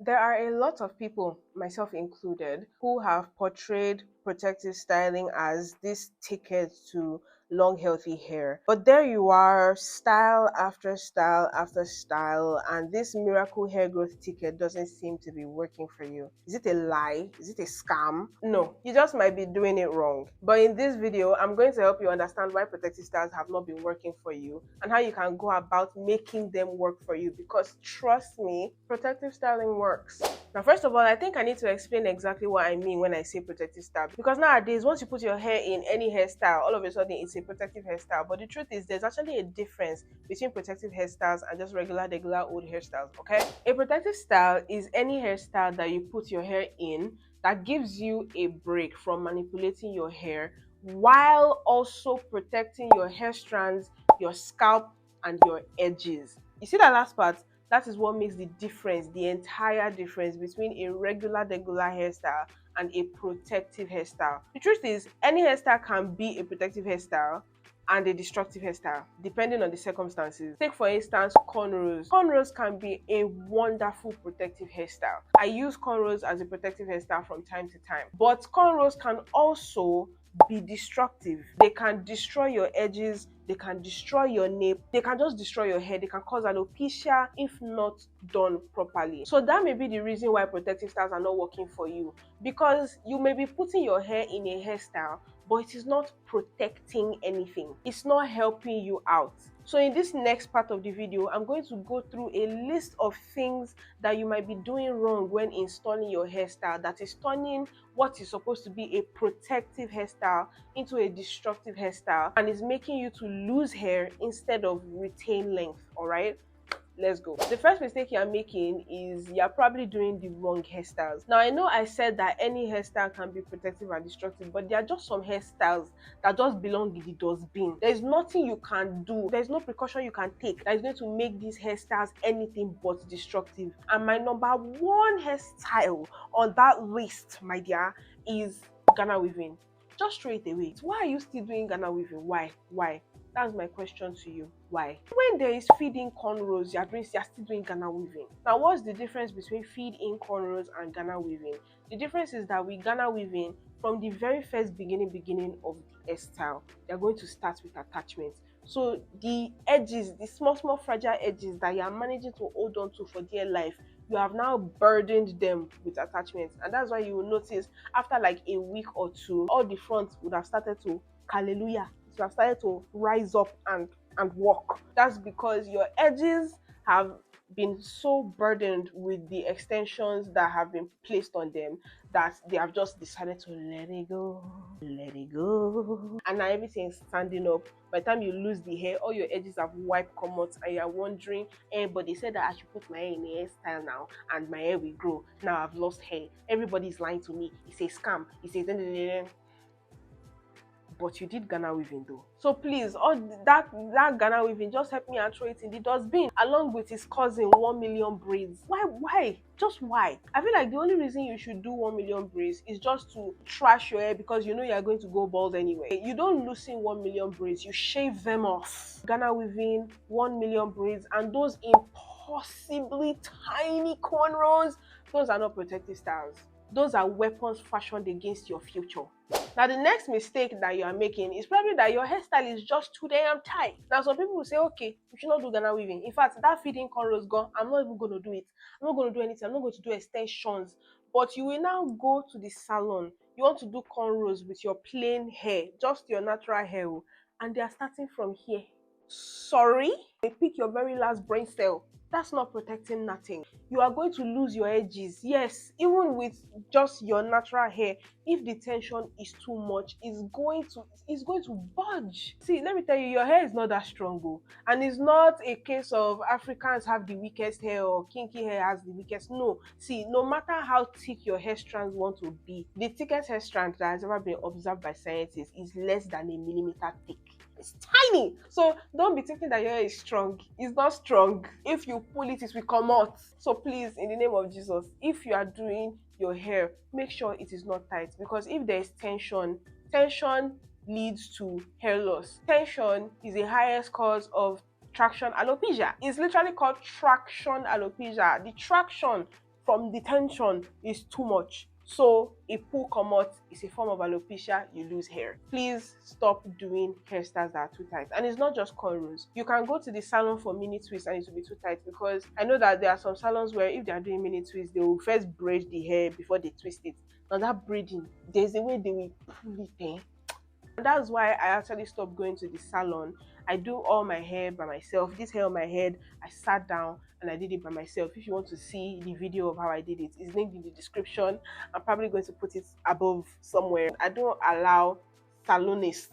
There are a lot of people, myself included, who have portrayed protective styling as this ticket to long, healthy hair. But there you are, style after style after style, and this miracle hair growth ticket doesn't seem to be working for you. Is it a lie? Is it a scam? No, you just might be doing it wrong. But in this video, I'm going to help you understand why protective styles have not been working for you and how you can go about making them work for you, because trust me, protective styling works. Now, first of all, I think I need to explain exactly what I mean when I say protective style, because nowadays, once you put your hair in any hairstyle, all of a sudden it's a protective hairstyle. But the truth is, there's actually a difference between protective hairstyles and just regular old hairstyles, okay? A protective style is any hairstyle that you put your hair in that gives you a break from manipulating your hair while also protecting your hair strands, your scalp, and your edges. You see that last part? That is what makes the difference, the entire difference between a regular hairstyle and a protective hairstyle. The truth is, any hairstyle can be a protective hairstyle and a destructive hairstyle, depending on the circumstances. Take for instance cornrows. Cornrows can be a wonderful protective hairstyle. I use cornrows as a protective hairstyle from time to time, but cornrows can also be destructive. They can destroy your edges, they can destroy your nape, they can just destroy your hair, they can cause alopecia if not done properly. So that may be the reason why protective styles are not working for you, because you may be putting your hair in a hairstyle, but it is not protecting anything. It's not helping you out. So in this next part of the video, I'm going to go through a list of things that you might be doing wrong when installing your hairstyle that is turning what is supposed to be a protective hairstyle into a destructive hairstyle and is making you to lose hair instead of retain length, all right? Let's go. The first mistake you're making is you're probably doing the wrong hairstyles. Now, I know I said that any hairstyle can be protective and destructive, but there are just some hairstyles that just belong in the dustbin. There's nothing you can do. There's no precaution you can take that is going to make these hairstyles anything but destructive. And my number one hairstyle on that list, my dear, is Ghana weaving. Just throw it away. Why are you still doing Ghana weaving? Why? That's my question to you. Why? When there is feed-in cornrows, you're still doing Ghana weaving. Now, what's the difference between feed-in cornrows and Ghana weaving? The difference is that with Ghana weaving, from the very first beginning of the hairstyle, you're going to start with attachments. So the edges, the small fragile edges that you're managing to hold on to for dear life, you have now burdened them with attachments. And that's why you will notice after like a week or two, all the fronts would have started to hallelujah. So have started to rise up and walk. That's because your edges have been so burdened with the extensions that have been placed on them that they have just decided to let it go, and now everything's standing up. By the time you lose the hair, all your edges have wiped come out and you're wondering, but they said that I should put my hair in a hairstyle now and my hair will grow. Now I've lost hair. Everybody's lying to me. It's a scam. It's a but you did Ghana weaving though. So please, all that Ghana weaving, just help me and throw it in the dustbin along with his cousin 1 million braids. Why? Just why? I feel like the only reason you should do 1 million braids is just to trash your hair because you know you're going to go bald anyway. You don't loosen 1 million braids, you shave them off. Ghana weaving, 1 million braids, and those impossibly tiny cornrows, those are not protective styles. Those are weapons fashioned against your future. Now, the next mistake that you are making is probably that your hairstyle is just too damn tight. Now, some people will say, okay, you should not do Ghana weaving. In fact, that feeding cornrows gone, I'm not even going to do it. I'm not going to do anything. I'm not going to do extensions. But you will now go to the salon. You want to do cornrows with your plain hair, just your natural hair, and they are starting from here. Sorry? They pick your very last brain cell. That's not protecting nothing. You are going to lose your edges. Yes, even with just your natural hair, if the tension is too much, it's going to budge. See, let me tell you, your hair is not that strong, and it's not a case of Africans have the weakest hair or kinky hair has the weakest. No, see, no matter how thick your hair strands want to be, the thickest hair strand that has ever been observed by scientists is less than a millimeter thick. It's tiny. So don't be thinking that your hair is strong. It's not strong. If you pull it, it will come out. So please, in the name of Jesus, if you are doing your hair, make sure it is not tight, because if there is tension leads to hair loss. Tension is the highest cause of traction alopecia. It's literally called traction alopecia. The traction from the tension is too much. So a pull comot is a form of alopecia, you lose hair. Please stop doing hairstyles that are too tight. And it's not just cornrows. You can go to the salon for mini twists and it will be too tight, because I know that there are some salons where if they are doing mini twists, they will first braid the hair before they twist it. Now that braiding, there's a way they will pull it in. And that's why I actually stopped going to the salon. I do all my hair by myself. This hair on my head, I sat down and I did it by myself. If you want to see the video of how I did it, it's linked in the description. I'm probably going to put it above somewhere. I don't allow salonists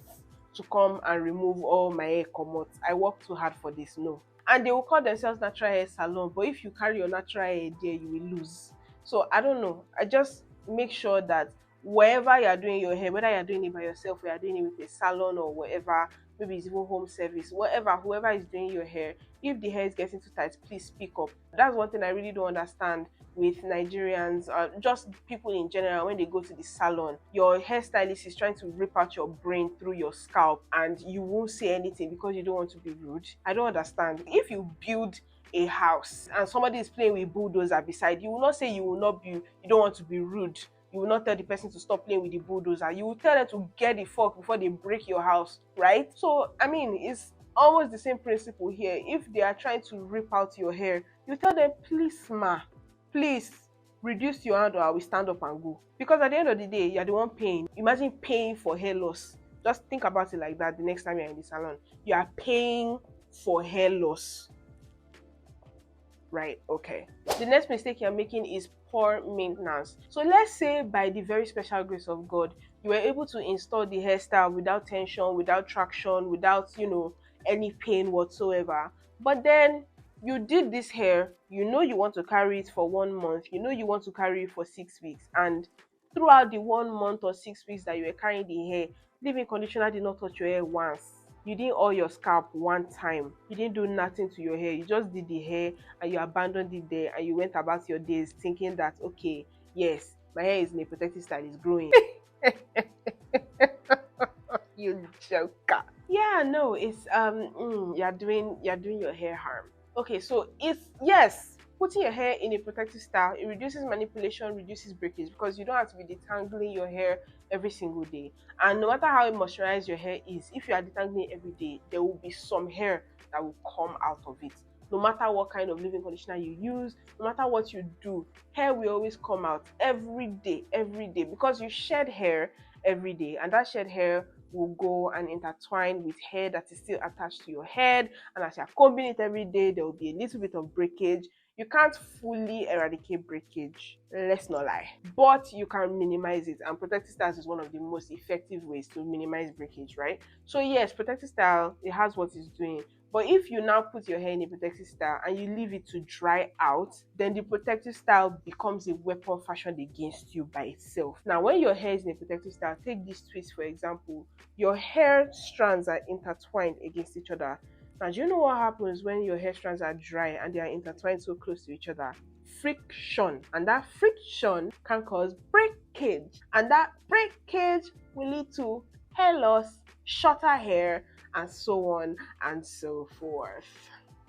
to come and remove all my hair comot. I work too hard for this, no. And they will call themselves natural hair salon, but if you carry your natural hair there, you will lose. So I don't know. I just make sure that wherever you are doing your hair, whether you're doing it by yourself or you're doing it with a salon or whatever, maybe it's even home service, whatever, whoever is doing your hair, if the hair is getting too tight, please speak up. That's one thing I really don't understand with Nigerians, just people in general. When they go to the salon, your hairstylist is trying to rip out your brain through your scalp and you won't say anything because you don't want to be rude. I don't understand. If you build a house and somebody is playing with bulldozer beside you, will not say you don't want to be rude. You will not tell the person to stop playing with the bulldozer. You will tell them to get the fork before they break your house, right? So, I mean, it's almost the same principle here. If they are trying to rip out your hair, you tell them, please, ma, please reduce your hand or I will stand up and go. Because at the end of the day, you're the one paying. Imagine paying for hair loss. Just think about it like that the next time you're in the salon. You are paying for hair loss. Right, okay. The next mistake you're making is poor maintenance. So let's say by the very special grace of God, you were able to install the hairstyle without tension, without traction, without, any pain whatsoever. But then you did this hair, you want to carry it for 1 month, you want to carry it for 6 weeks, and throughout the 1 month or 6 weeks that you were carrying the hair, leave-in conditioner did not touch your hair once. You didn't oil your scalp one time. You didn't do nothing to your hair. You just did the hair and you abandoned it there and you went about your days thinking that, okay, yes, my hair is in a protective style, it's growing. You joker. Yeah, no, it's you're doing your hair harm. Okay, so yes, putting your hair in a protective style, it reduces manipulation, reduces breakage, because you don't have to be detangling your hair every single day. And no matter how moisturized your hair is, if you are detangling every day, there will be some hair that will come out of it. No matter what kind of leave-in conditioner you use, no matter what you do, hair will always come out every day, because you shed hair every day, and that shed hair will go and intertwine with hair that is still attached to your head. And as you're combing it every day, there will be a little bit of breakage. You can't fully eradicate breakage, let's not lie, but you can minimize it, and protective styles is one of the most effective ways to minimize breakage, right? So yes, protective style, it has what it's doing. But if you now put your hair in a protective style and you leave it to dry out, then the protective style becomes a weapon fashioned against you by itself. Now, when your hair is in a protective style, take this twist for example, your hair strands are intertwined against each other. Now, do you know what happens when your hair strands are dry and they are intertwined so close to each other? Friction. And that friction can cause breakage. And that breakage will lead to hair loss, shorter hair, and so on and so forth.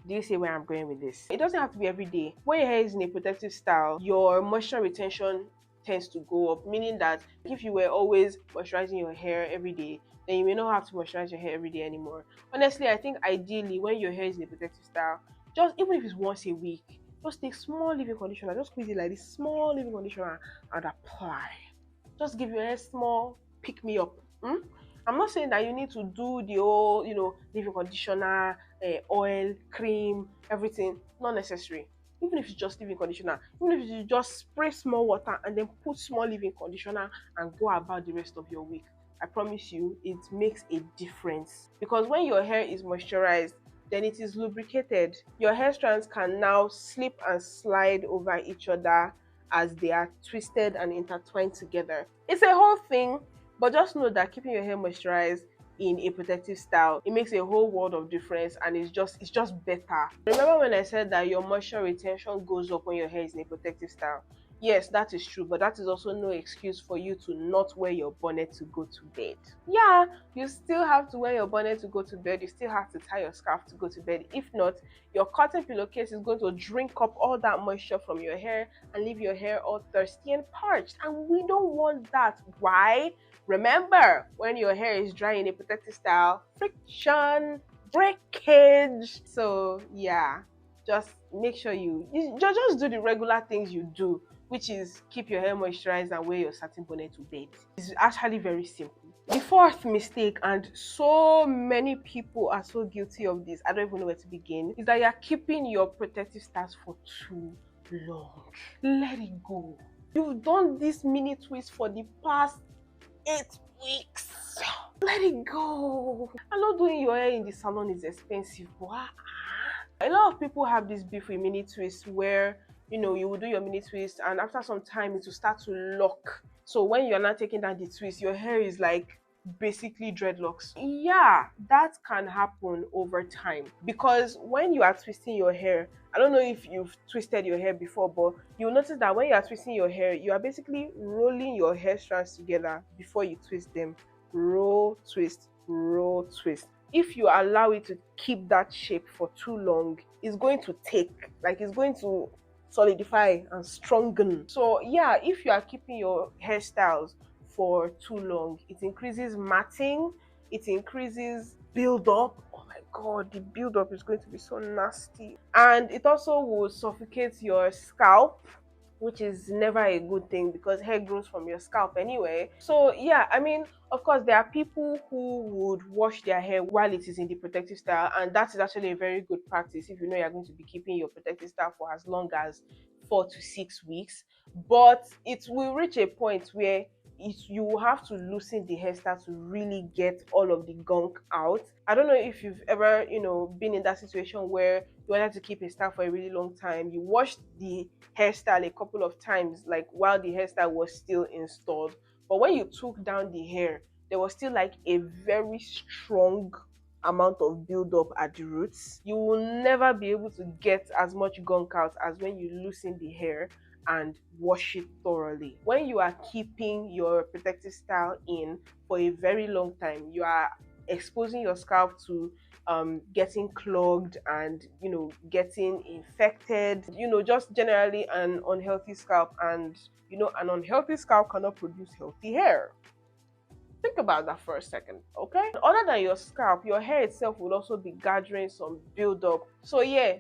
Do you see where I'm going with this? It doesn't have to be every day. When your hair is in a protective style, your moisture retention tends to go up, meaning that if you were always moisturizing your hair every day, then you may not have to moisturize your hair every day anymore. Honestly, I think ideally when your hair is in a protective style, just even if it's once a week, just take small leave-in conditioner, just squeeze it like this, small leave-in conditioner, and apply. Just give your hair small pick me up. I'm not saying that you need to do the whole, leave-in conditioner, oil, cream, everything. Not necessary. Even if it's just leave-in conditioner, even if you just spray small water and then put small leave-in conditioner and go about the rest of your week, I promise you, it makes a difference. Because when your hair is moisturized, then it is lubricated. Your hair strands can now slip and slide over each other as they are twisted and intertwined together. It's a whole thing, but just know that keeping your hair moisturized in a protective style, it makes a whole world of difference, and it's just better. Remember when I said that your moisture retention goes up when your hair is in a protective style? Yes, that is true, but that is also no excuse for you to not wear your bonnet to go to bed. Yeah, you still have to wear your bonnet to go to bed. You still have to tie your scarf to go to bed. If not, your cotton pillowcase is going to drink up all that moisture from your hair and leave your hair all thirsty and parched. And we don't want that. Why? Remember, when your hair is dry in a protective style, friction, breakage. So, yeah, just make sure you just do the regular things you do, which is keep your hair moisturized and wear your satin bonnet to bed. It's actually very simple. The fourth mistake, and so many people are so guilty of this, I don't even know where to begin, is that you're keeping your protective styles for too long. Let it go. You've done this mini twist for the past 8 weeks. Let it go. I know doing your hair in the salon is expensive, but a lot of people have this beef with mini twists where you will do your mini twist and after some time it will start to lock. So when you're not taking down the twist, your hair is like basically dreadlocks. Yeah, that can happen over time because when you are twisting your hair, I don't know if you've twisted your hair before, but you'll notice that when you are twisting your hair, you are basically rolling your hair strands together before you twist them. Roll, twist, roll, twist. If you allow it to keep that shape for too long, it's going to it's going to solidify and strengthen. So yeah, if you are keeping your hairstyles for too long, it increases matting, it increases build up. Oh my god, the build up is going to be so nasty. And it also will suffocate your scalp, which is never a good thing because hair grows from your scalp anyway. So yeah, I mean, of course, there are people who would wash their hair while it is in the protective style, and that is actually a very good practice if you know you're going to be keeping your protective style for as long as 4 to 6 weeks. But it will reach a point where you will have to loosen the hairstyle to really get all of the gunk out. I don't know if you've ever, been in that situation where you wanted to keep a style for a really long time. You washed the hairstyle a couple of times, like while the hairstyle was still installed. But when you took down the hair, there was still like a very strong amount of build-up at the roots. You will never be able to get as much gunk out as when you loosen the hair and wash it thoroughly. When you are keeping your protective style in for a very long time, you are exposing your scalp to getting clogged and getting infected, just generally an unhealthy scalp. And an unhealthy scalp cannot produce healthy hair. Think about that for a second, okay? Other than your scalp, your hair itself will also be gathering some buildup. So yeah,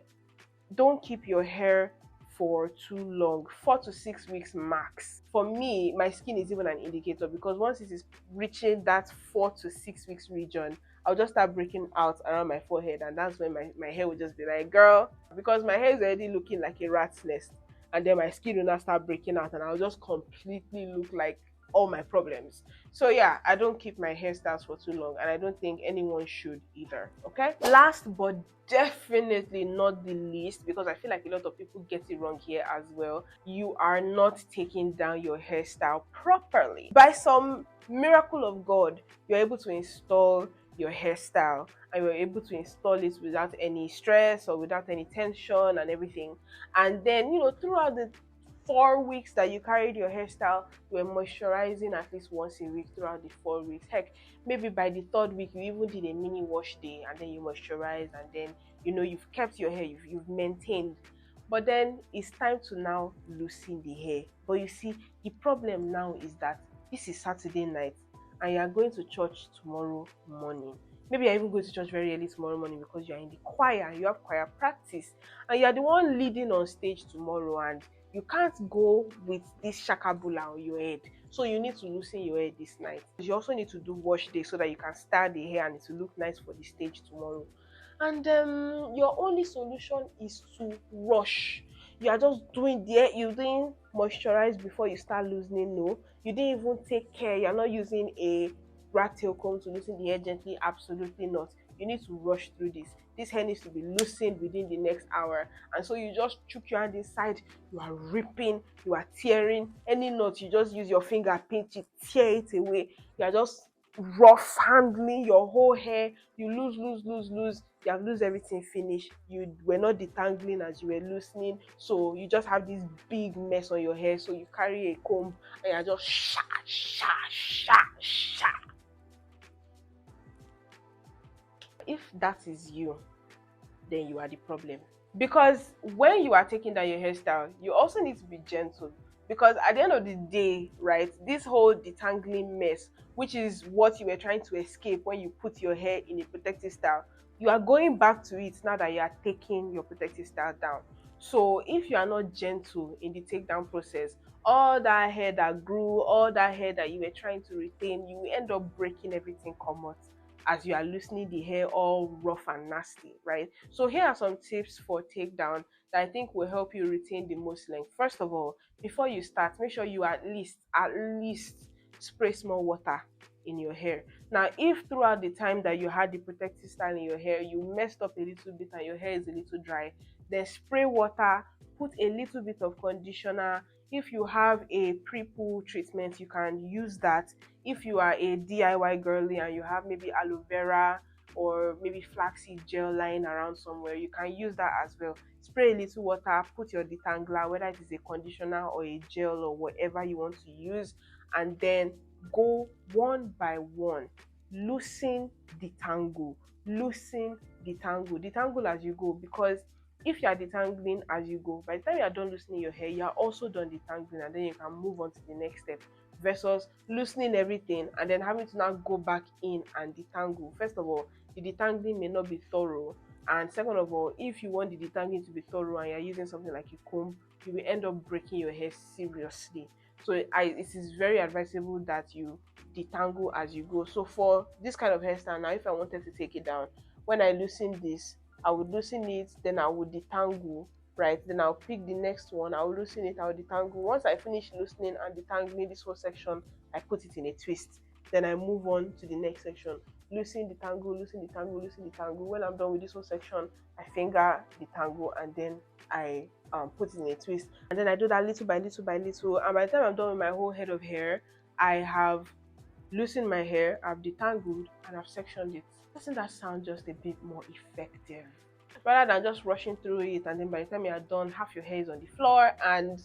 don't keep your hair for too long. 4 to 6 weeks max. For me, my skin is even an indicator because once it is reaching that 4 to 6 weeks region, I'll just start breaking out around my forehead, and that's when my hair will just be like, girl, because my hair is already looking like a rat's nest, and then my skin will not start breaking out and I'll just completely look like all my problems. So yeah, I don't keep my hairstyles for too long, and I don't think anyone should either. Okay, last but definitely not the least, because I feel like a lot of people get it wrong here as well, you are not taking down your hairstyle properly. By some miracle of God, you're able to install your hairstyle and you're able to install it without any stress or without any tension and everything. And then throughout the 4 weeks that you carried your hairstyle, you were moisturizing at least once a week throughout the 4 weeks. Heck, maybe by the third week you even did a mini wash day and then you moisturized, and then you've kept your hair, you've maintained. But then it's time to now loosen the hair. But you see, the problem now is that this is Saturday night and you are going to church tomorrow morning. Maybe you're even going to church very early tomorrow morning because you're in the choir, you have choir practice, and you're the one leading on stage tomorrow, and you can't go with this shakabula on your head. So you need to loosen your hair this night. You also need to do wash day so that you can style the hair and it will look nice for the stage tomorrow. And your only solution is to rush. You are just doing the you didn't moisturize before you start loosening. No, you didn't even take care. You're not using a rat tail comb to loosen the hair gently. Absolutely not. You need to rush through this. This hair needs to be loosened within the next hour. And so you just chook your hand inside, you are ripping, you are tearing. Any knot, you just use your finger, pinch it, tear it away. You are just rough handling your whole hair. You lose, lose, lose, lose. you have loosed everything, finish, you were not detangling as you were loosening, so you just have this big mess on your hair. So you carry a comb and you're just sha sha sha sha. If that is you, then you are the problem. Because when you are taking down your hairstyle, you also need to be gentle. Because at the end of the day, right, this whole detangling mess, which is what you were trying to escape when you put your hair in a protective style, you are going back to it now that you are taking your protective style down. So if you are not gentle in the takedown process, all that hair that grew, all that hair that you were trying to retain, you will end up breaking everything come out as you are loosening the hair all rough and nasty, right? So here are some tips for takedown that I think will help you retain the most length. First of all, before you start, make sure you at least spray small water in your hair. Now, if throughout the time that you had the protective style in your hair, you messed up a little bit and your hair is a little dry, then spray water, put a little bit of conditioner. If you have a pre-poo treatment, you can use that. If you are a DIY girly and you have maybe aloe vera or maybe flaxseed gel lying around somewhere, you can use that as well. Spray a little water, put your detangler, whether it is a conditioner or a gel or whatever you want to use, and then go one by one. Loosen, detangle, loosen, detangle as you go, because if you are detangling as you go, by the time you are done loosening your hair, you are also done detangling, and then you can move on to the next step, versus loosening everything and then having to now go back in and detangle. First of all, the detangling may not be thorough, and second of all, if you want the detangling to be thorough and you're using something like a comb, you will end up breaking your hair seriously. So it is very advisable that you detangle as you go. So for this kind of hairstyle, now if I wanted to take it down, when I loosen this, I would loosen it, then I would detangle, right? Then I'll pick the next one, I'll loosen it, I'll detangle. Once I finish loosening and detangling this whole section, I put it in a twist. Then I move on to the next section. Loosen, detangle, loosen, detangle, loosen, detangle. When I'm done with this whole section, I finger detangle and then I put it in a twist. And then I do that little by little by little. And by the time I'm done with my whole head of hair, I have loosened my hair, I've detangled, and I've sectioned it. Doesn't that sound just a bit more effective? Rather than just rushing through it and then by the time you are done, half your hair is on the floor and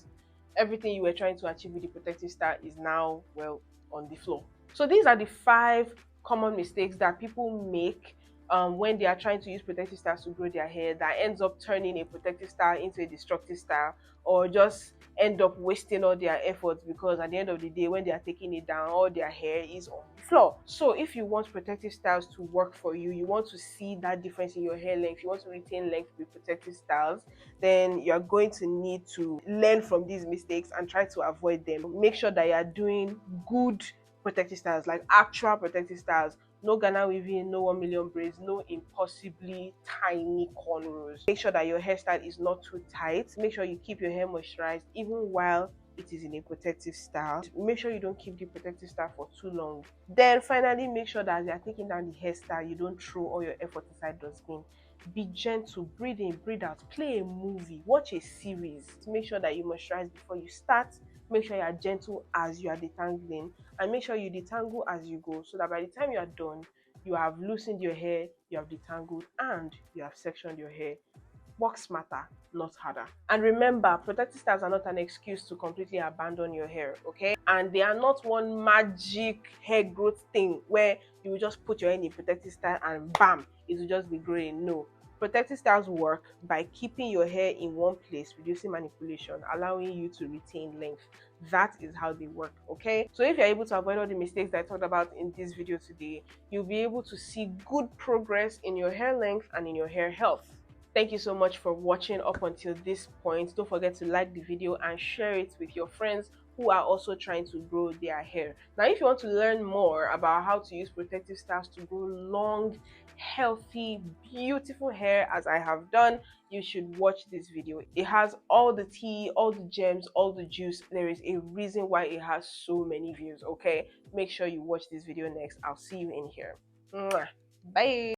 everything you were trying to achieve with the protective style is now, well, on the floor. So these are the 5 common mistakes that people make when they are trying to use protective styles to grow their hair, that ends up turning a protective style into a destructive style, or just end up wasting all their efforts, because at the end of the day when they are taking it down, all their hair is on the floor. So if you want protective styles to work for you, you want to see that difference in your hair length, you want to retain length with protective styles, then you're going to need to learn from these mistakes and try to avoid them. Make sure that you're doing good protective styles, like actual protective styles. No Ghana weaving, no 1 million braids, no impossibly tiny cornrows. Make sure that your hairstyle is not too tight. Make sure you keep your hair moisturized even while it is in a protective style. Make sure you don't keep the protective style for too long. Then finally, make sure that as you're taking down the hairstyle, you don't throw all your effort inside dustbin. Be gentle, breathe in, breathe out, play a movie, watch a series. Make sure that you moisturize before you start. Make sure you are gentle as you are detangling, and make sure you detangle as you go, so that by the time you are done, you have loosened your hair, you have detangled, and you have sectioned your hair. Work smarter, not harder. And remember, protective styles are not an excuse to completely abandon your hair, okay? And they are not one magic hair growth thing where you will just put your hair in a protective style and bam, it will just be growing. No. Protective styles work by keeping your hair in one place, reducing manipulation, allowing you to retain length. That is how they work, okay? So if you're able to avoid all the mistakes that I talked about in this video today, you'll be able to see good progress in your hair length and in your hair health. Thank you so much for watching up until this point. Don't forget to like the video and share it with your friends who are also trying to grow their hair. Now, if you want to learn more about how to use protective styles to grow long, healthy, beautiful hair as I have done, you should watch this video. It has all the tea, all the gems, all the juice. There is a reason why it has so many views, okay? Make sure you watch this video next. I'll see you in here. Mwah. Bye.